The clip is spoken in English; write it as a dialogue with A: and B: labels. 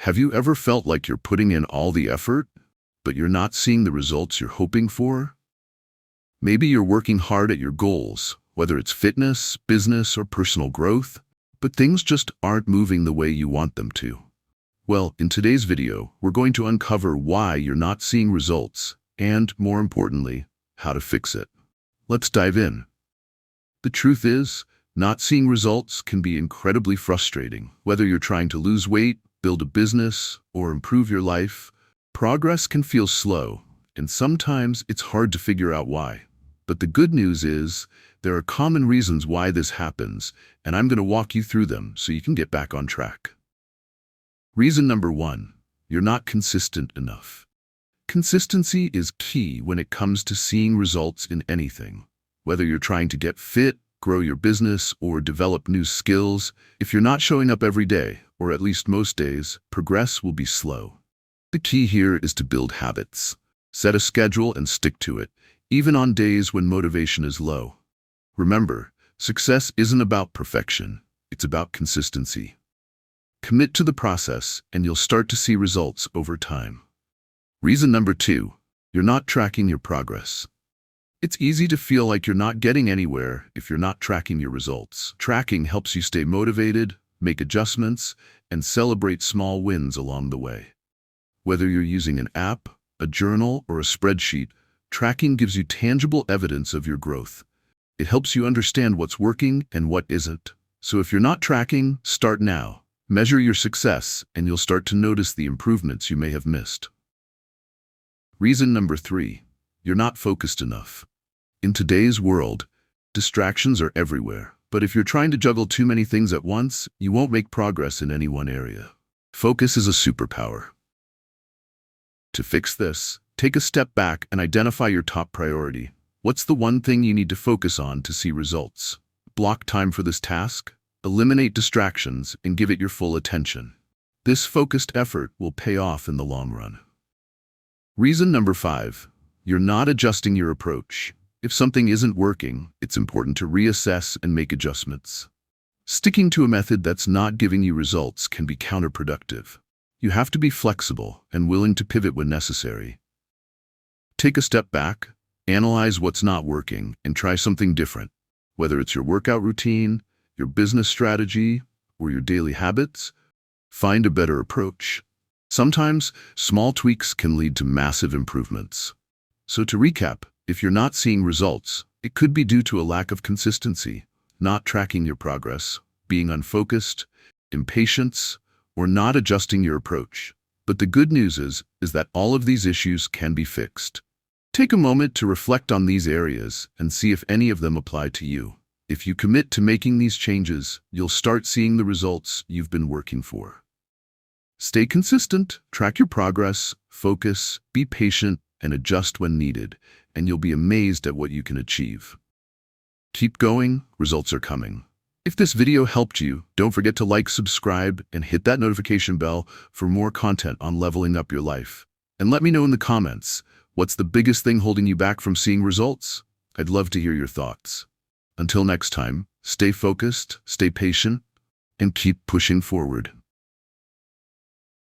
A: Have you ever felt like you're putting in all the effort, but you're not seeing the results you're hoping for? Maybe you're working hard at your goals, whether it's fitness, business, or personal growth, but things just aren't moving the way you want them to. Well, in today's video, we're going to uncover why you're not seeing results and, more importantly, how to fix it. Let's dive in. The truth is, not seeing results can be incredibly frustrating. Whether you're trying to lose weight, build a business, or improve your life, progress can feel slow, and sometimes it's hard to figure out why. But the good news is, there are common reasons why this happens, and I'm going to walk you through them so you can get back on track. Reason number 1, you're not consistent enough. Consistency is key when it comes to seeing results in anything. Whether you're trying to get fit, grow your business, or develop new skills, if you're not showing up every day, or at least most days, progress will be slow. The key here is to build habits. Set a schedule and stick to it, even on days when motivation is low. Remember, success isn't about perfection, it's about consistency. Commit to the process, and you'll start to see results over time. Reason number 2, you're not tracking your progress. It's easy to feel like you're not getting anywhere if you're not tracking your results. Tracking helps you stay motivated, make adjustments, and celebrate small wins along the way. Whether you're using an app, a journal, or a spreadsheet, tracking gives you tangible evidence of your growth. It helps you understand what's working and what isn't. So if you're not tracking, start now. Measure your success, and you'll start to notice the improvements you may have missed. Reason number 3, you're not focused enough. In today's world, distractions are everywhere. But if you're trying to juggle too many things at once, you won't make progress in any one area. Focus is a superpower. To fix this, take a step back and identify your top priority. What's the one thing you need to focus on to see results? Block time for this task, eliminate distractions, and give it your full attention. This focused effort will pay off in the long run. Reason number 5, you're not adjusting your approach. If something isn't working, it's important to reassess and make adjustments. Sticking to a method that's not giving you results can be counterproductive. You have to be flexible and willing to pivot when necessary. Take a step back, analyze what's not working, and try something different. Whether it's your workout routine, your business strategy, or your daily habits, find a better approach. Sometimes, small tweaks can lead to massive improvements. So to recap, if you're not seeing results, it could be due to a lack of consistency, not tracking your progress, being unfocused, impatience, or not adjusting your approach. But the good news is that all of these issues can be fixed. Take a moment to reflect on these areas and see if any of them apply to you. If you commit to making these changes, you'll start seeing the results you've been working for. Stay consistent, track your progress, focus, be patient, and adjust when needed, and you'll be amazed at what you can achieve. Keep going, results are coming. If this video helped you, don't forget to like, subscribe, and hit that notification bell for more content on leveling up your life. And let me know in the comments, what's the biggest thing holding you back from seeing results? I'd love to hear your thoughts. Until next time, stay focused, stay patient, and keep pushing forward.